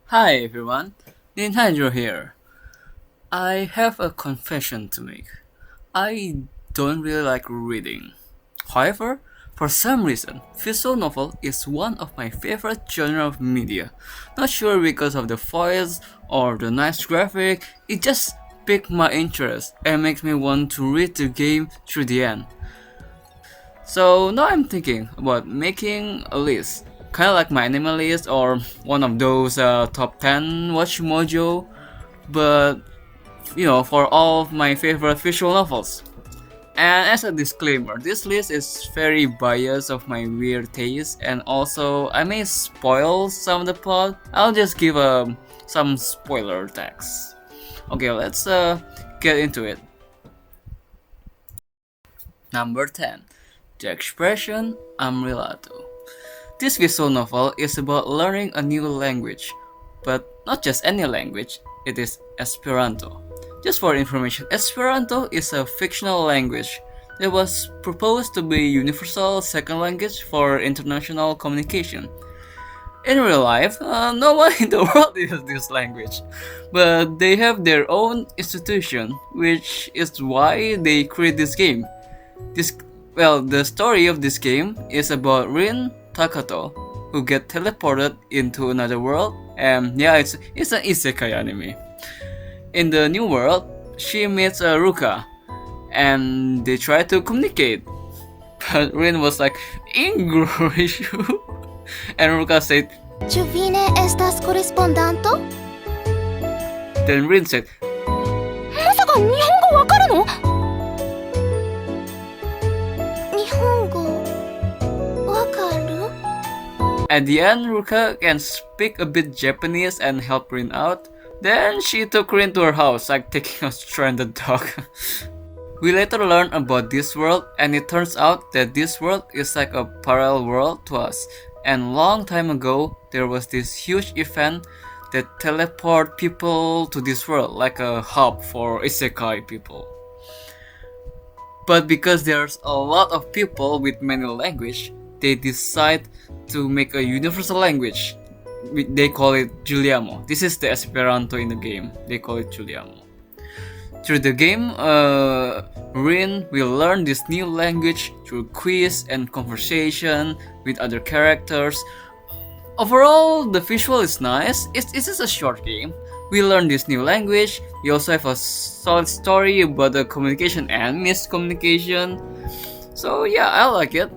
Hi everyone, Nintendo here. I have a confession to make. I don't really like reading. However, for some reason, visual novel is one of my favorite genre of media. Not sure because of the voice or the nice graphic, it just piqued my interest and makes me want to read the game through the end. So now I'm thinking about making a list, kind of like my anime list or one of those top 10 Watch Mojo, but for all of my favorite visual novels. And as a disclaimer, this list is very biased of my weird taste, and also I may spoil some of the plot. I'll just give some spoiler text. Okay, let's get into it. Number 10, The Expression Amrilato. This visual novel is about learning a new language, but not just any language, it is Esperanto. Just for information, Esperanto is a fictional language that was proposed to be universal second language for international communication. In real life, no one in the world uses this language, but they have their own institution, which is why they create this game. This the story of this game is about Rin Takato, who get teleported into another world, and yeah, it's an isekai anime. In the new world, she meets Ruka, and they try to communicate. But Rin was like, English, and Ruka said, Ĉu vi ne estas korespondanto? then Rin said, まさか日本語わかるの？日本語わかる？ at the end, Ruka can speak a bit Japanese and help Rin out. Then she took Rin to her house, like taking a stranded dog. We later learn about this world, and it turns out that this world is like a parallel world to us. And long time ago, there was this huge event that teleport people to this world, like a hub for isekai people. But because there's a lot of people with many language, they decide to make a universal language. They call it Giuliamo. This is the Esperanto in the game. They call it Giuliamo. Through the game, Rin will learn this new language through quiz and conversation with other characters. Overall, the visual is nice. It's just a short game. We learn this new language. We also have a solid story about the communication and miscommunication. So yeah, I like it.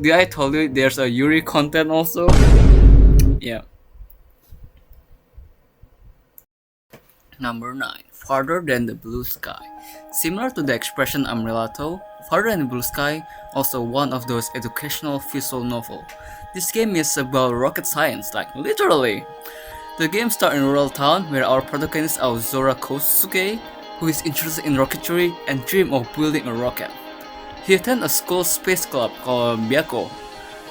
Did I told you there's a Yuri content also? Yeah. Number 9. Farther Than the Blue Sky. Similar to the Expression Amrilato, Farther Than the Blue Sky also one of those educational visual novel. This game is about rocket science, like literally. The game starts in a rural town where our protagonist Aozora Kosuke, who is interested in rocketry and dream of building a rocket. He attends a school space club called Byako,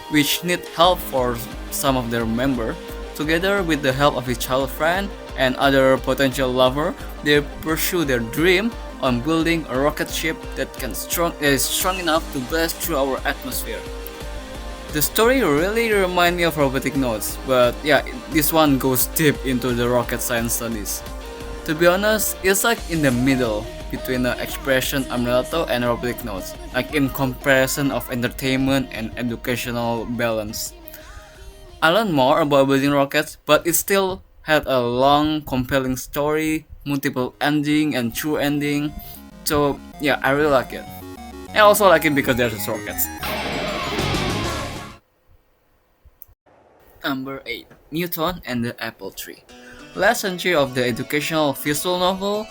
which need help for some of their members. Together with the help of his childhood friend and other potential lover, they pursue their dream on building a rocket ship that is strong enough to blast through our atmosphere. The story really reminds me of Robotic Notes, but yeah, this one goes deep into the rocket science studies. To be honest, it's like in the middle between the Expression Amrilato and Robotic Notes, like in comparison of entertainment and educational balance. I learned more about building rockets, but it still had a long, compelling story, multiple ending and true ending. So yeah, I really like it. I also like it because there's rockets. Number 8. Newton and the Apple Tree. Last century of the educational visual novel.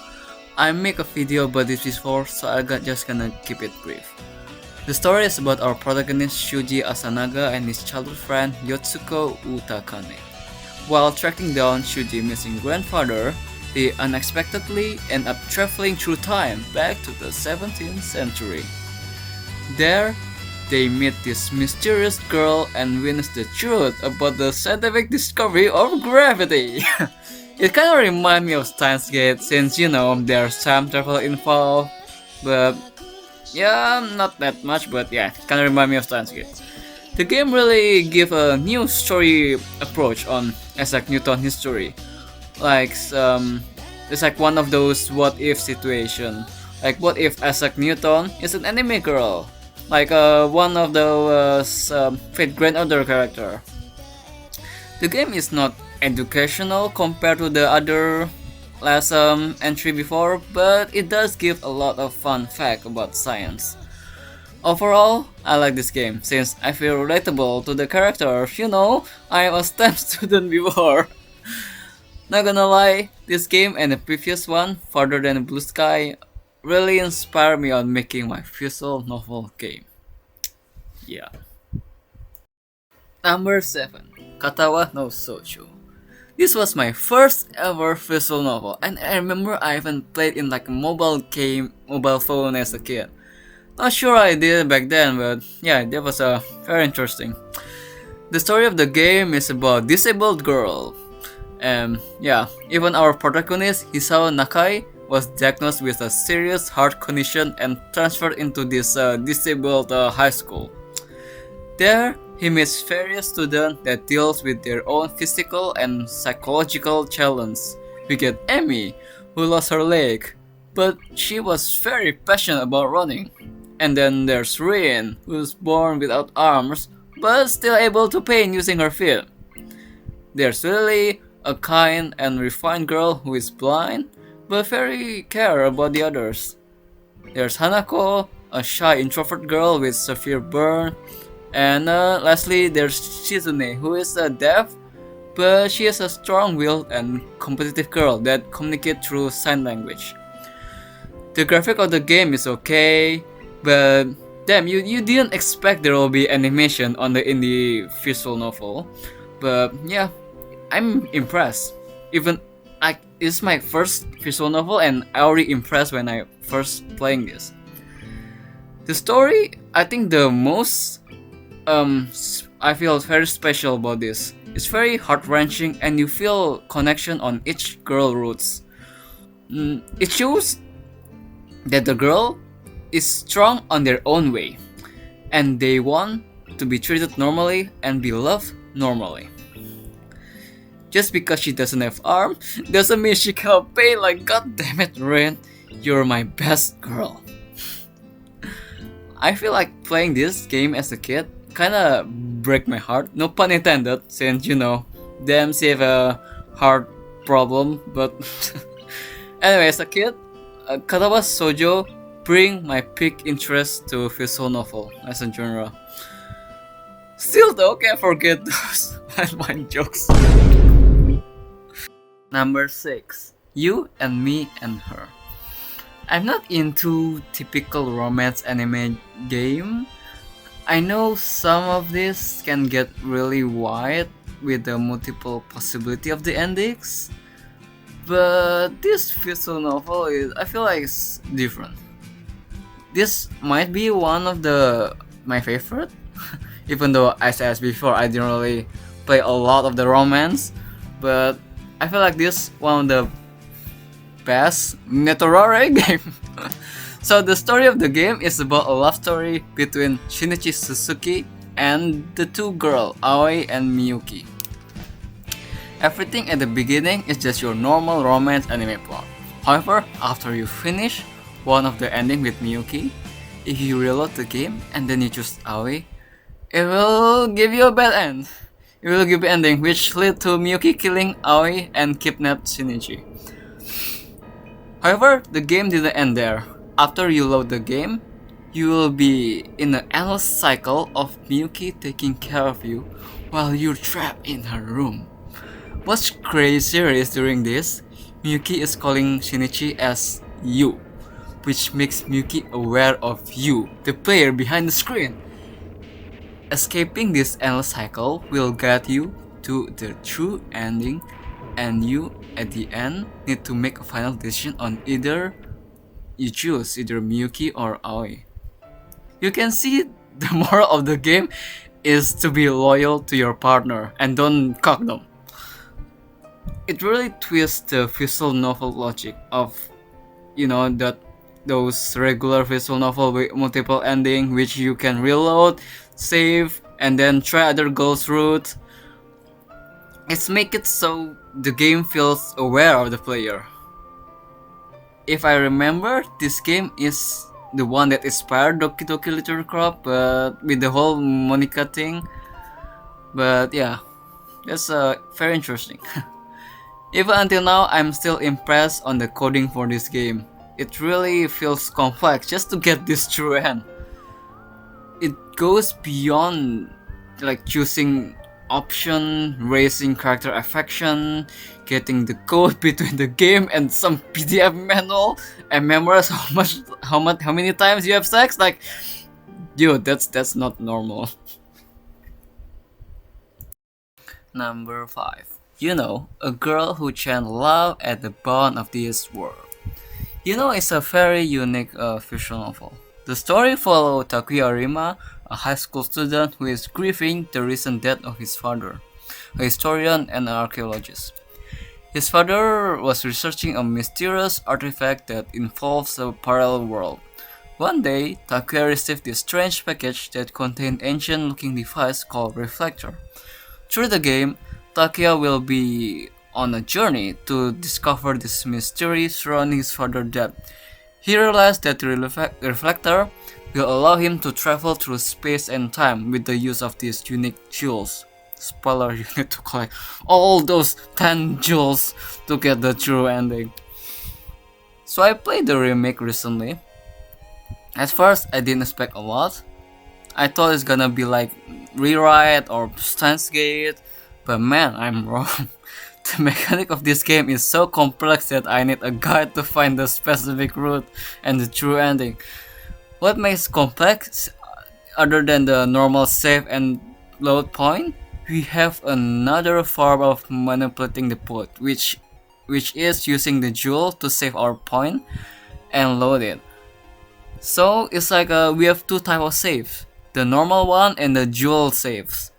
I make a video about this before, so I'm just gonna keep it brief. The story is about our protagonist Shuji Asanaga and his childhood friend Yotsuko Utakane. While tracking down Shuji's missing grandfather, they unexpectedly end up traveling through time back to the 17th century. There, they meet this mysterious girl and witness the truth about the scientific discovery of gravity. It kind of reminds me of Steins Gate since there's time travel involved, but yeah, not that much, but yeah, kind of remind me of Steins Gate. The game really give a new story approach on Isaac Newton history. Like it's like one of those what if situation. Like what if Isaac Newton is an anime girl? Like one of those Fate Grand Order character. The game is not educational compared to the other last entry before, but it does give a lot of fun fact about science. Overall, I like this game since I feel relatable to the characters. I am a STEM student before. Not gonna lie, this game and the previous one, Farther Than Blue Sky, really inspired me on making my visual novel game. Yeah. Number 7. Katawa No Shoujo. This was my first ever visual novel, and I remember I haven't played in like a mobile phone as a kid. Not sure I did back then, but yeah, that was very interesting. The story of the game is about disabled girl. Yeah, even our protagonist Hisao Nakai was diagnosed with a serious heart condition and transferred into this disabled high school. There, he meets various students that deals with their own physical and psychological challenges. We get Amy, who lost her leg, but she was very passionate about running. And then there's Rin, who's born without arms, but still able to paint using her feet. There's Lily, a kind and refined girl who is blind, but very care about the others. There's Hanako, a shy introvert girl with severe burn. And lastly, there's Shizune, who is deaf, but she is a strong-willed and competitive girl that communicates through sign language. The graphic of the game is okay, but damn, you didn't expect there will be animation on the indie visual novel. But yeah, I'm impressed. Even it's my first visual novel, and I already impressed when I first playing this. The story, I think the most I feel very special about this. It's very heart-wrenching and you feel connection on each girl roots. It shows that the girl is strong on their own way and they want to be treated normally and be loved normally. Just because she doesn't have arms doesn't mean she cannot pay. Like, god damn it, Rin, you're my best girl. I feel like playing this game as a kid kinda break my heart. No pun intended, since them she have a heart problem. But anyway, as a kid, Katawa Shoujo bring my peak interest to visual novel as a genre. Still though, can't forget those landmine jokes. Number 6. You and Me and Her. I'm not into typical romance anime game. I know some of this can get really wide with the multiple possibility of the endings, but this visual novel I feel like it's different. This might be one of my favorite, even though as I said before I didn't really play a lot of the romance, but I feel like this one of the best Netorare game. So the story of the game is about a love story between Shinichi Suzuki and the two girls, Aoi and Miyuki. Everything at the beginning is just your normal romance anime plot. However, after you finish one of the ending with Miyuki, if you reload the game and then you choose Aoi, it will give you a bad end. It will give you an ending which lead to Miyuki killing Aoi and kidnapped Shinichi. However, the game didn't end there. After you load the game, you will be in an endless cycle of Miyuki taking care of you while you're trapped in her room. What's crazier is during this, Miyuki is calling Shinichi as you, which makes Miyuki aware of you, the player behind the screen. Escaping this endless cycle will guide you to the true ending, and you, at the end, need to make a final decision on either you choose either Miyuki or Aoi. You can see the moral of the game is to be loyal to your partner and don't cock them. It really twists the visual novel logic of, that those regular visual novel with multiple ending which you can reload, save, and then try other goals route. It's make it so the game feels aware of the player. If I remember, this game is the one that inspired Doki Doki Literature Club, but with the whole Monica thing. But yeah, that's very interesting. Even until now, I'm still impressed on the coding for this game. It really feels complex just to get this true end. It goes beyond like choosing option, raising character affection, getting the code between the game and some PDF manual, and memorize how many times you have sex. Like, dude, that's not normal. Number 5. A girl who chants love at the bottom of this world. It's a very unique visual novel. The story follows Takuya Rima, a high school student who is grieving the recent death of his father, a historian and an archaeologist. His father was researching a mysterious artifact that involves a parallel world. One day, Takuya received this strange package that contained an ancient-looking device called Reflector. Through the game, Takuya will be on a journey to discover this mystery surrounding his father's death. He realized that the reflector will allow him to travel through space and time with the use of these unique jewels. Spoiler, you need to collect all those 10 jewels to get the true ending. So I played the remake recently. At first, I didn't expect a lot. I thought it's gonna be like Rewrite or Steins Gate, but man, I'm wrong. The mechanic of this game is so complex that I need a guide to find the specific route and the true ending. What makes complex, other than the normal save and load point, we have another form of manipulating the port, which is using the jewel to save our point and load it. So it's like we have two types of saves, the normal one and the jewel saves.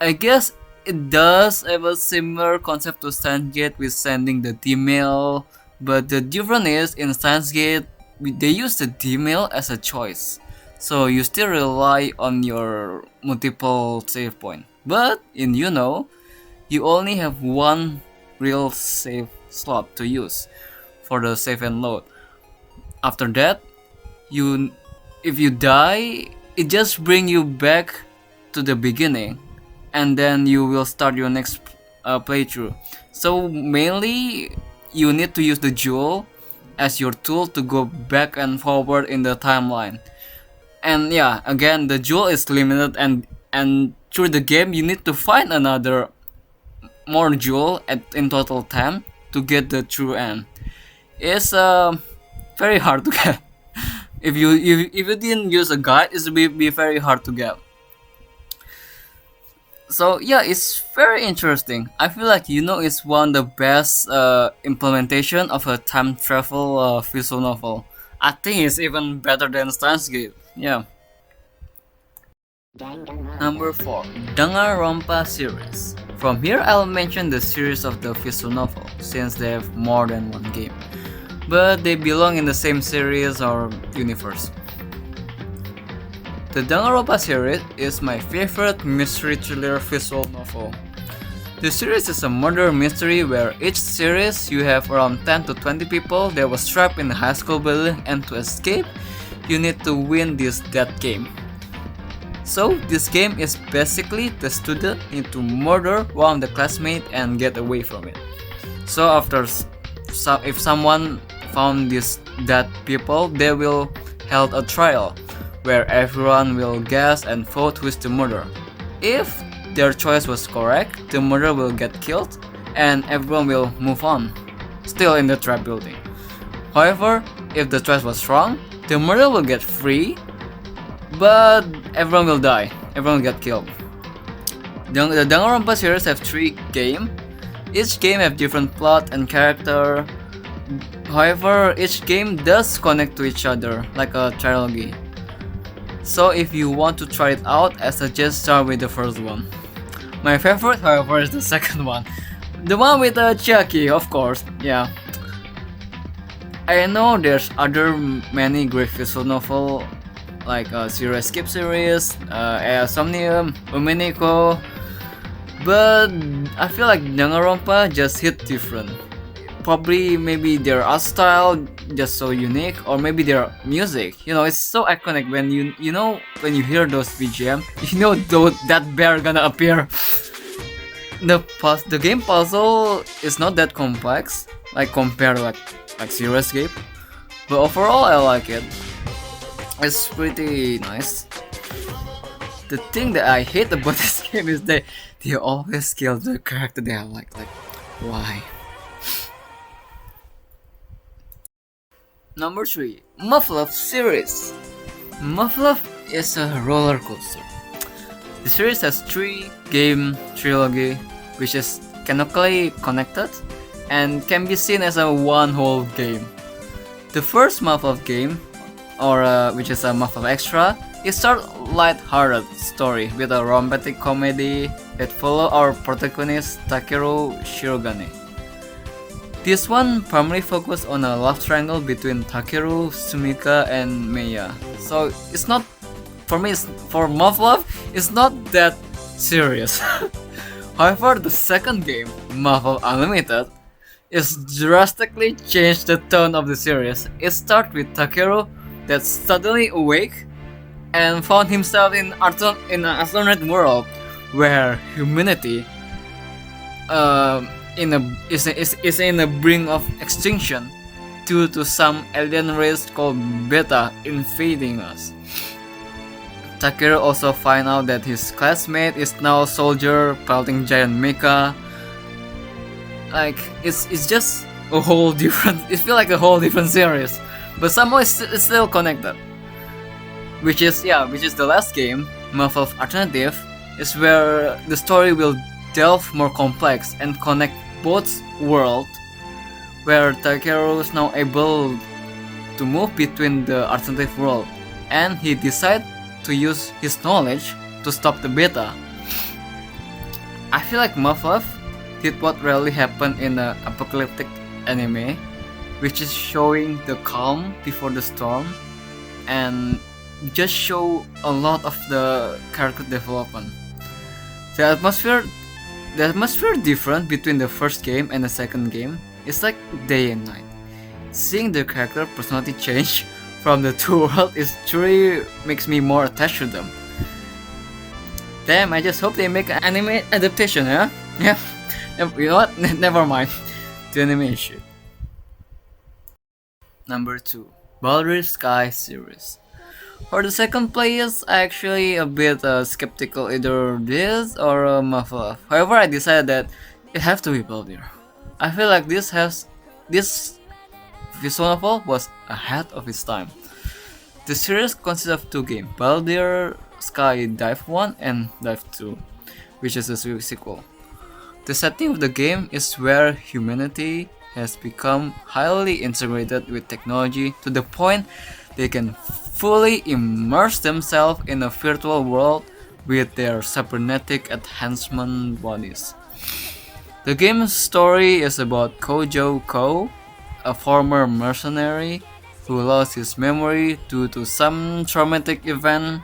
I guess it does have a similar concept to Steins Gate with sending the D-mail, but the difference is in Steins Gate they use the D-mail as a choice, so you still rely on your multiple save point. But in you only have one real save slot to use for the save and load. After that, if you die, it just brings you back to the beginning, and then you will start your next playthrough. So mainly, you need to use the jewel as your tool to go back and forward in the timeline. And yeah, again, the jewel is limited, and through the game you need to find another more jewel in total 10 to get the true end. It's very hard to get. If you didn't use a guide, it will be very hard to get. So yeah, it's very interesting. I feel like it's one of the best implementation of a time travel visual novel. I think it's even better than Steins Gate. Yeah. Number 4. Danganronpa series. From here I'll mention the series of the visual novel, since they have more than one game, but they belong in the same series or universe. The Danganronpa series is my favorite mystery thriller visual novel. The series is a murder mystery where each series you have around 10 to 20 people that was trapped in a high school building, and to escape, you need to win this death game. So this game is basically the student need to murder one of the classmates and get away from it. So if someone found these dead people, they will held a trial where everyone will guess and vote who is the murderer. If their choice was correct, the murderer will get killed and everyone will move on, still in the trap building. However, if the choice was wrong, the murderer will get free, but everyone will die, everyone will get killed. The Danganronpa series have 3 games. Each game have different plot and character. However, each game does connect to each other, like a trilogy. So if you want to try it out, I suggest start with the first one. My favorite, however, is the second one. The one with Chiaki, of course, yeah. I know there's many great visual novel like Serious Skip series, Somnium, Umineko, but I feel like Danganronpa just hit different. Probably maybe their art style just so unique, or maybe their music. You know, it's so iconic when when you hear those BGM, that bear gonna appear. The game puzzle is not that complex, like compared like Serious Game, but overall I like it. It's pretty nice. The thing that I hate about this game is that they always kill the character they are like why? Number 3, Muv-Luv series. Muv-Luv is a roller coaster. The series has 3 game trilogy, which is canonically connected and can be seen as a one whole game. The first Muv-Luv game, or which is a Muv-Luv Extra, is a light-hearted story with a romantic comedy that follow our protagonist Takeru Shirogane. This one primarily focused on a love triangle between Takeru, Sumika, and Meiya. So it's not, for Muv-Luv, it's not that serious. However, the second game, Muv-Luv Unlimited, is drastically changed the tone of the series. It starts with Takeru that suddenly awake and found himself in an alternate world where humanity is in the brink of extinction due to some alien race called Beta invading us. Takeru also finds out that his classmate is now a soldier piloting giant mecha. Like it's just a whole different. It feels like a whole different series, but somehow it's still connected. Which is the last game, Muv-Luv Alternative, is where the story will delve more complex and connect both worlds, where Takeru is now able to move between the alternative world, and he decides to use his knowledge to stop the Beta. I feel like Muv-Luv did what rarely happened in an apocalyptic anime, which is showing the calm before the storm and just show a lot of the character development. The atmosphere different between the first game and the second game is like day and night. Seeing the character personality change from the two worlds is truly makes me more attached to them. Damn, I just hope they make an anime adaptation, huh? Yeah. You know what? Never mind. The animation. Number 2, Baldr Sky series. For the second place, I actually a bit skeptical either this or Muv-Luv. However, I decided that it has to be Baldr. I feel like this visual novel was ahead of its time. The series consists of 2 games, Baldr Sky Dive 1 and Dive 2, which is a sequel. The setting of the game is where humanity has become highly integrated with technology to the point they can fully immerse themselves in a virtual world with their cybernetic enhancement bodies. The game's story is about Kojo Ko, a former mercenary who lost his memory due to some traumatic event.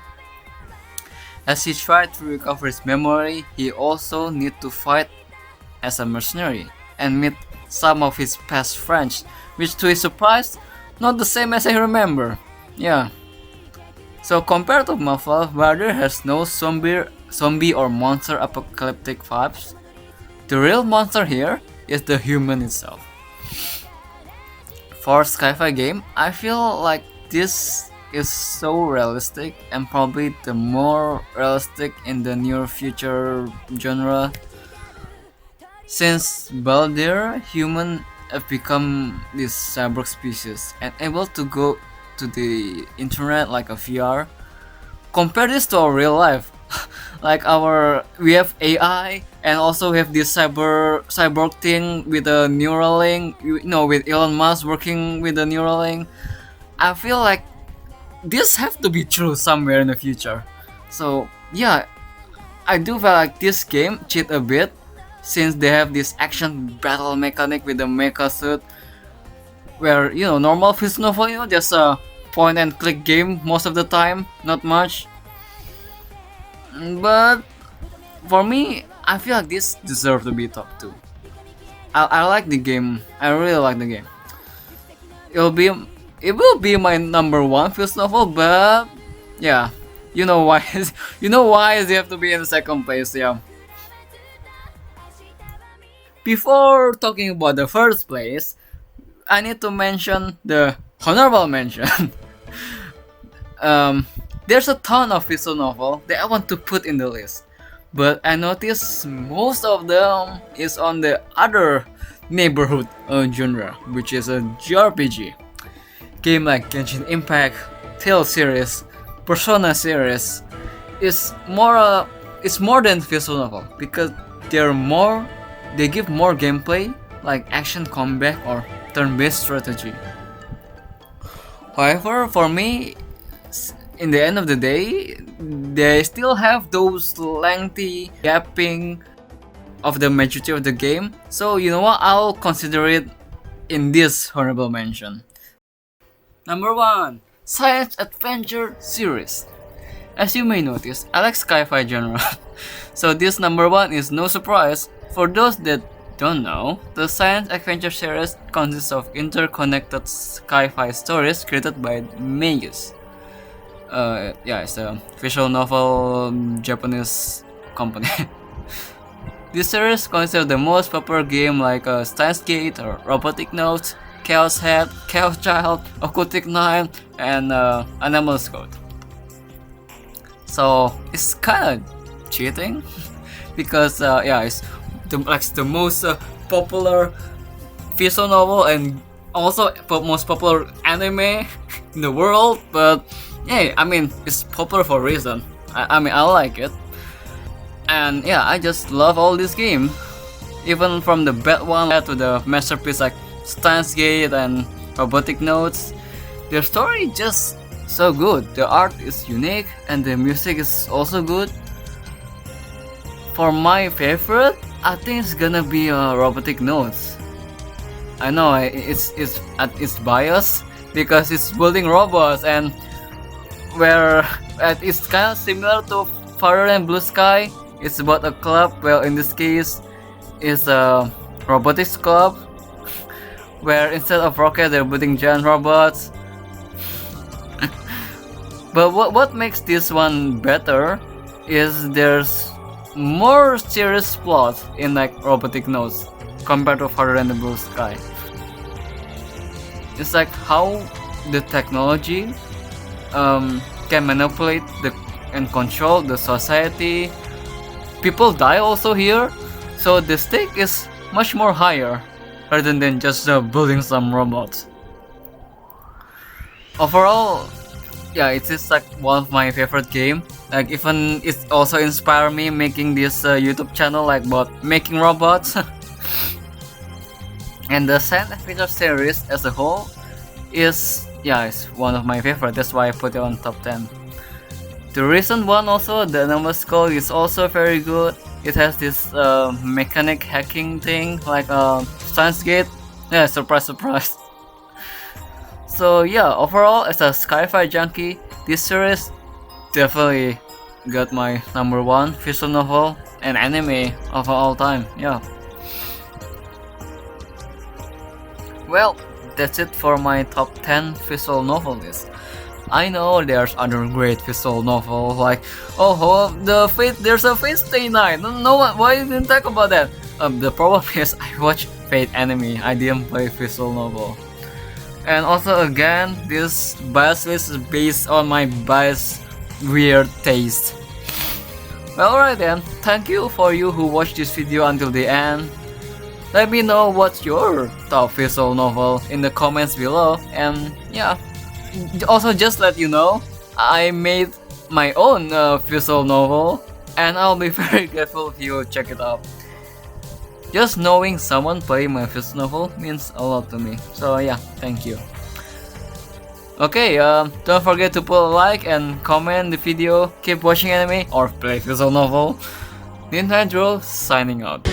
As he tried to recover his memory, he also needs to fight as a mercenary and meet some of his past friends, which to his surprise, not the same as I remember. Yeah. So compared to Muv-Luv, Baldr has no zombie or monster apocalyptic vibes. The real monster here is the human itself. For sci-fi game, I feel like this is so realistic and probably the more realistic in the near future genre. Since Baldr, humans have become this cyborg species and able to go to the internet like a VR. Compare this to our real life. Like we have AI and also we have this cyborg thing with a Neuralink, with Elon Musk working with the Neuralink. I feel like this have to be true somewhere in the future. So yeah, I do feel like this game cheat a bit since they have this action battle mechanic with the mecha suit, where normal visual novel just point and click game most of the time, not much. But for me, I feel like this deserves to be top 2. I like the game. I really like the game. It will be my number 1 visual novel, but yeah, you know why you know why they have to be in the second place. Yeah. Before talking about the first place, I need to mention the honorable mention. There's a ton of visual novel that I want to put in the list, but I noticed most of them is on the other neighborhood genre, which is a JRPG. Game like Genshin Impact, Tale series, Persona series is more than visual novel because they give more gameplay like action combat or turn-based strategy. However, for me, in the end of the day, they still have those lengthy gapping of the majority of the game. So you know what? I'll consider it in this honorable mention. Number 1, Science Adventure Series. As you may notice, I like sci-fi genre, so this number 1 is no surprise. For those that don't know, the Science Adventure series consists of interconnected sci-fi stories created by Meiyus. It's a visual novel Japanese company. This series consists of the most popular game like Steins Gate or Robotic Notes, Chaos Head, Chaos Child, Occultic 9, and Anomalous Code. So it's kind of cheating because it's the most popular visual novel and also most popular anime in the world. But yeah, I mean it's popular for a reason. I mean I like it, and yeah, I just love all this game, even from the bad one to the masterpiece like Steins Gate and Robotic Notes. Their story is just so good. The art is unique and the music is also good. For my favorite, I think it's gonna be Robotic Notes. I know it's biased because it's building robots and where it's kind of similar to Fire and Blue Sky. It's about a club. Well, in this case, it's a robotics club where instead of rocket they're building giant robots. But what makes this one better is there's more serious plots in like Robotic Notes compared to Fire and the Blue Sky. It's like how the technology can manipulate and control the society. People die also here, so the stake is much more higher rather than just building some robots. Overall, yeah, it's just like one of my favorite game. Like even it also inspired me making this YouTube channel like about making robots. And the Science Adventure series as a whole is it's one of my favorite. That's why I put it on top 10. The recent one also, the Anomalous Code, is also very good. It has this mechanic hacking thing like Steins Gate. Yeah, surprise, surprise. So yeah, overall as a sci-fi junkie, this series definitely got my number 1 visual novel and anime of all time. Yeah. Well, that's it for my top 10 visual novel list. I know there's other great visual novel like there's a Fate Stay Night. No one, why you didn't talk about that? The problem is I watched Fate anime. I didn't play visual novel. And also again, this bias list is based on my biased weird taste. Well, alright then. Thank you for you who watched this video until the end. Let me know what's your top visual novel in the comments below, and yeah. Also, just let you know, I made my own visual novel, and I'll be very grateful if you check it out. Just knowing someone play my visual novel means a lot to me. So yeah, thank you. Okay, don't forget to put a like and comment the video. Keep watching anime or play visual novel. Nintendo signing out.